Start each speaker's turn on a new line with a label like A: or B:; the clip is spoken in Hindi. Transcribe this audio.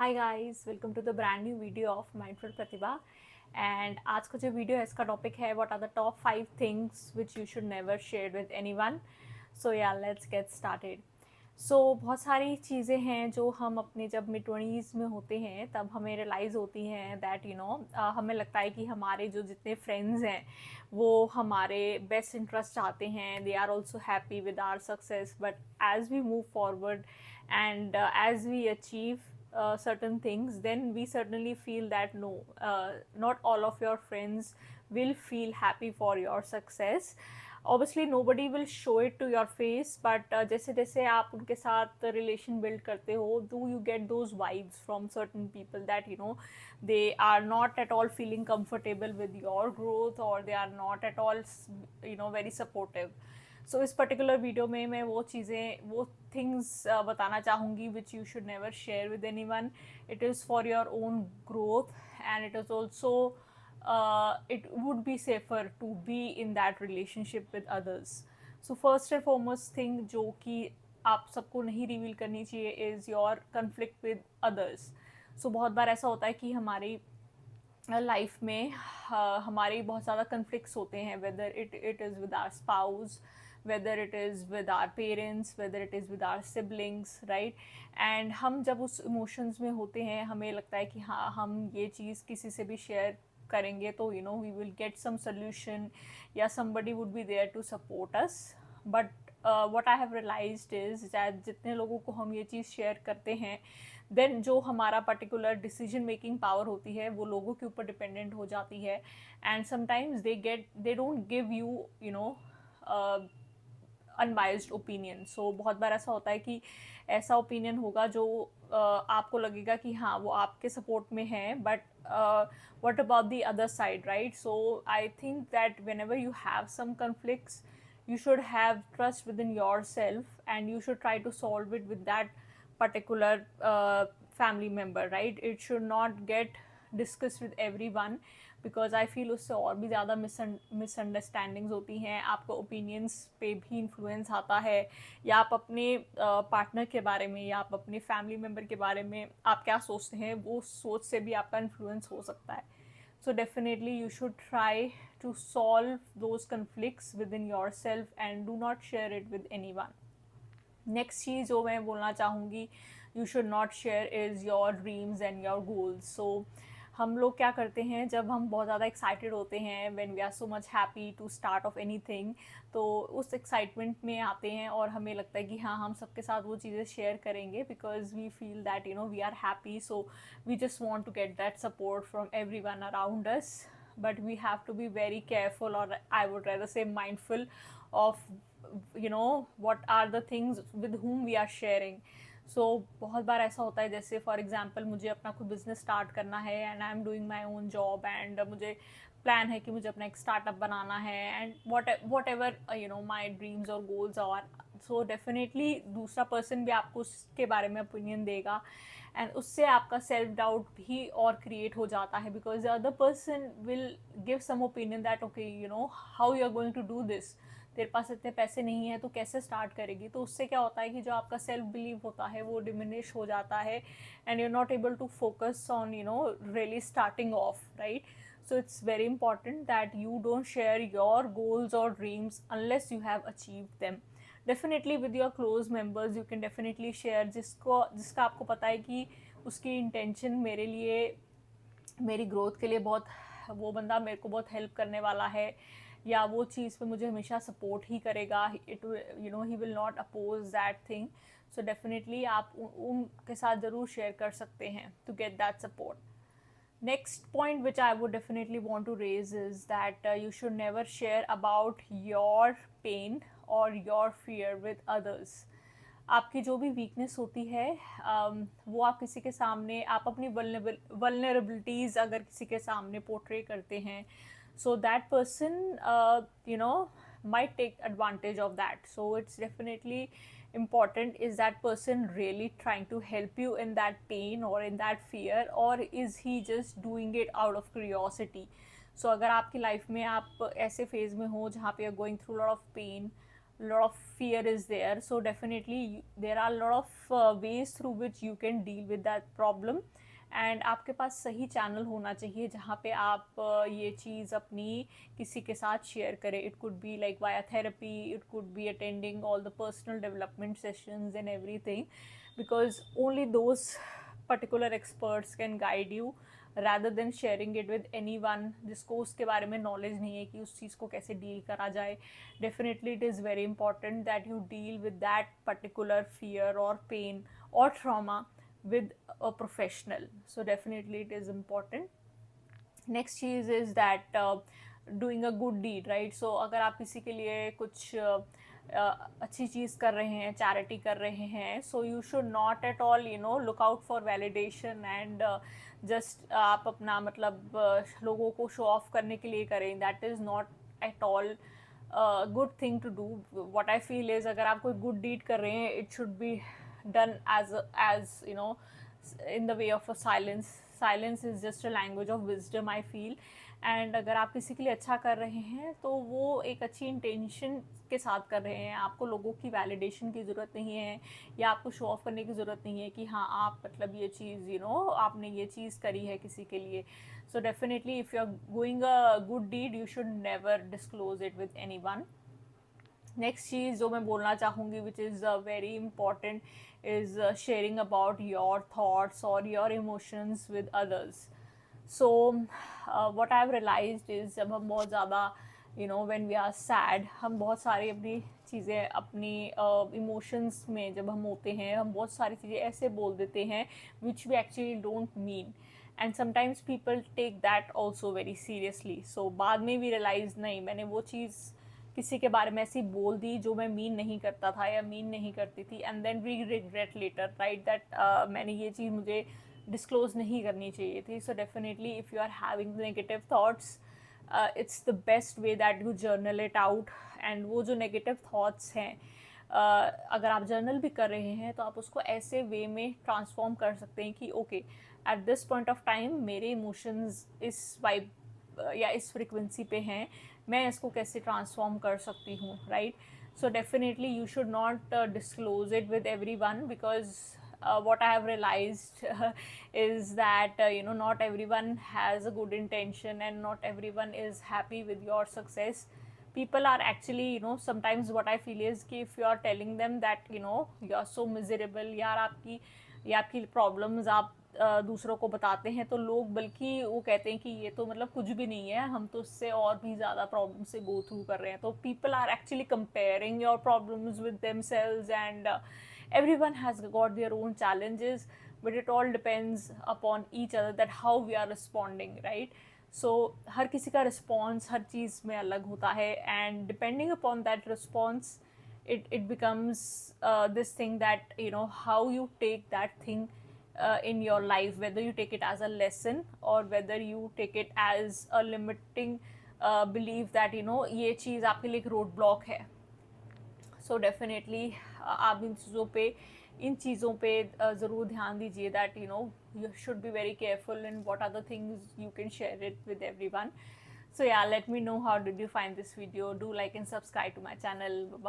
A: Hi guys, welcome to the brand new video of mindful Pratibha. And आज का जो वीडियो है इसका टॉपिक है what are the top 5 things which you should never share with anyone. So yeah let's get started. सो बहुत सारी चीज़ें हैं जो हम अपने जब मिड 20s में होते हैं तब हमें रियलाइज़ होती हैं दैट हमें लगता है कि हमारे जो जितने फ्रेंड्स हैं वो हमारे बेस्ट इंटरेस्ट चाहते हैं, they are also happy with our success. But as we move forward and as we achieve certain things, then we certainly feel that no, not all of your friends will feel happy for your success. Obviously nobody will show it to your face, but जैसे जैसे आप उनके साथ relation build करते हो, do you get those vibes from certain people that they are not at all feeling comfortable with your growth, or they are not at all very supportive. सो इस पर्टिकुलर वीडियो में मैं वो थिंग्स बताना चाहूँगी विच you should never share with any one. It is for your own growth and it is also it would be safer to be in that relationship with others. So first and foremost thing जो कि आप सबको नहीं रिवील करनी चाहिए is your conflict with others. So बहुत बार ऐसा होता है कि हमारी लाइफ में हमारे बहुत ज़्यादा कन्फ्लिक्ट्स होते हैं, whether it is with our spouse, whether it is with our parents, whether it is with our siblings, right. And हम जब उस इमोशंस में होते हैं हमें लगता है कि हाँ, हम ये चीज़ किसी से भी शेयर करेंगे तो we will get some solution या somebody would be there to support us. But what I have realised is that जितने लोगों को हम ये चीज़ शेयर करते हैं, देन जो हमारा पर्टिकुलर डिसीजन मेकिंग पावर होती है वो लोगों के ऊपर डिपेंडेंट हो जाती है। And sometimes they don't give you no unbiased opinion. So बहुत बार ऐसा होता है कि ऐसा ओपिनियन होगा जो आपको लगेगा कि हाँ वो आपके सपोर्ट में है, but what about the other side, right. So I think that whenever you have some conflicts, you should have trust within yourself and you should try to solve it with that particular family member, right? It should not get discussed with everyone, because I feel उससे और भी ज़्यादा मिसअंडरस्टैंडिंग्स होती हैं, आपको ओपिनियंस पे भी इन्फ्लुएंस आता है, या आप अपने पार्टनर के बारे में या आप अपने फैमिली मेम्बर के बारे में आप क्या सोचते हैं वो सोच से भी आपका इन्फ्लुएंस हो सकता है। So definitely you should try to solve those conflicts within yourself and do not share it with anyone. Next चीज़ जो मैं बोलना चाहूँगी, you should not share is your dreams and your goals. So हम लोग क्या करते हैं जब हम बहुत ज़्यादा एक्साइटेड होते हैं, when we are so much happy to start off anything, तो उस एक्साइटमेंट में आते हैं और हमें लगता है कि हाँ हम सबके साथ वो चीज़ें शेयर करेंगे because we feel that we are happy, so we just want to get that support from everyone around us. but we have to be very careful, or I would rather say mindful of what are the things with whom we are sharing. So बहुत बार ऐसा होता है, जैसे फॉर एग्जांपल मुझे अपना कोई बिजनेस स्टार्ट करना है and I am doing my own job, and मुझे प्लान है कि मुझे अपना एक स्टार्टअप बनाना है, and what ever my dreams और गोल्स आर। सो डेफिनेटली दूसरा पर्सन भी आपको उसके बारे में ओपिनियन देगा, एंड उससे आपका सेल्फ डाउट भी और क्रिएट हो जाता है, because the other person will give some opinion that okay how you are going to do this, तेरे पास इतने पैसे नहीं है तो कैसे स्टार्ट करेगी। तो उससे क्या होता है कि जो आपका सेल्फ बिलीव होता है वो डिमिनिश हो जाता है, and you are not able to focus on really starting off, right. So it's very important that you don't share your goals or dreams unless you have achieved them. Definitely with your close members you can definitely share जिसका आपको पता है कि उसकी इंटेंशन मेरे लिए, मेरी ग्रोथ के लिए बहुत, वो बंदा मेरे को बहुत हेल्प करने वाला है, या वो चीज़ पे मुझे हमेशा सपोर्ट ही करेगा, it he will not oppose that thing. So definitely आप उनके साथ ज़रूर शेयर कर सकते हैं to get that support. Next point which I would definitely want to raise is that you should never share about your pain or your fear with others. आपकी जो भी वीकनेस होती है वो आप किसी के सामने, आप अपनी वल्नरेबिलिटीज़ अगर किसी के सामने पोर्ट्रे करते हैं, so that person might take advantage of that. So it's definitely important, is that person really trying to help you in that pain or in that fear, or is he just doing it out of curiosity. So अगर आपकी लाइफ में आप ऐसे फेज में हो जहाँ पे you're going through a lot of pain, lot of fear is there. So definitely there are a lot of ways through which you can deal with that problem. And आपके पास सही चैनल होना चाहिए जहाँ पे आप ये चीज़ अपनी किसी के साथ शेयर करें. It could be like via therapy, it could be attending all the personal development sessions and everything, because only those particular experts can guide you rather than sharing it with anyone जिसको उसके बारे में नॉलेज नहीं है कि उस चीज़ को कैसे डील करा जाए. Definitely it is very important that you deal with that particular fear or pain or trauma with a professional. So definitely it is important. Next cheese is that doing a good deed, right? So अगर आप किसी के लिए कुछ अच्छी चीज़ कर रहे हैं, चैरिटी कर रहे हैं, so you should not at all look out for validation and just आप अपना मतलब लोगों को शो ऑफ करने के लिए करें. That is not at all good thing to do. What I feel is अगर आप कोई good deed कर रहे हैं, it should be done as in the way of a silence. Silence is just a language of wisdom, I feel. And अगर आप किसी के लिए अच्छा कर रहे हैं तो वो एक अच्छी इंटेंशन के साथ कर रहे हैं. आपको लोगों की वैलिडेशन की ज़रूरत नहीं है या आपको शो ऑफ करने की ज़रूरत नहीं है कि हाँ आप मतलब ये चीज़ आपने ये चीज़ करी है किसी के लिए. So definitely if you are going a good deed you should never disclose it with anyone. Next चीज़ जो मैं बोलना चाहूँगी which is very important is sharing about your thoughts और your emotions with others. So what I've realized is जब हम बहुत ज़्यादा when we are sad, हम बहुत सारी अपनी चीज़ें अपनी emotions में जब हम होते हैं हम बहुत सारी चीज़ें ऐसे बोल देते हैं which we actually don't mean, and sometimes people take that also very seriously. So बाद में भी realize नहीं मैंने वो चीज़ किसी के बारे में ऐसी बोल दी जो मैं मीन नहीं करता था या मीन नहीं करती थी, and then we regret later right that मैंने ये चीज़ मुझे डिस्क्लोज नहीं करनी चाहिए थी. So definitely if you are having negative thoughts it's the best way that you journal it out. And वो जो नेगेटिव थाट्स हैं अगर आप जर्नल भी कर रहे हैं तो आप उसको ऐसे वे में ट्रांसफॉर्म कर सकते हैं कि okay at this point of time मेरे इमोशंस इस वाइब या इस फ्रिक्वेंसी पे हैं, मैं इसको कैसे ट्रांसफॉर्म कर सकती हूँ, right. So definitely you should not disclose it with every one because what I have realized is that not everyone has a good intention and not everyone is happy with your success. People are actually sometimes what I feel is कि if you are telling them that you are so miserable यार आपकी problems आप दूसरों को बताते हैं तो लोग बल्कि वो कहते हैं कि ये तो मतलब कुछ भी नहीं है, हम तो उससे और भी ज़्यादा प्रॉब्लम से गो थ्रू कर रहे हैं. तो people are actually comparing your problems with themselves and everyone has got their own challenges, but it all depends upon each other that how we are responding, right. So हर किसी का response हर चीज़ में अलग होता है, and depending upon that response it becomes this thing that how you take that thing in your life, whether you take it as a lesson or whether you take it as a limiting belief that ये चीज़ आपके लिए एक रोड ब्लॉक है. सो डेफिनेटली आप इन चीज़ों पे ज़रूर ध्यान दीजिए that you should be very careful in what are the things you can share it with everyone. So yeah, let me know how did you find this video. Do like and subscribe to my channel. Bye.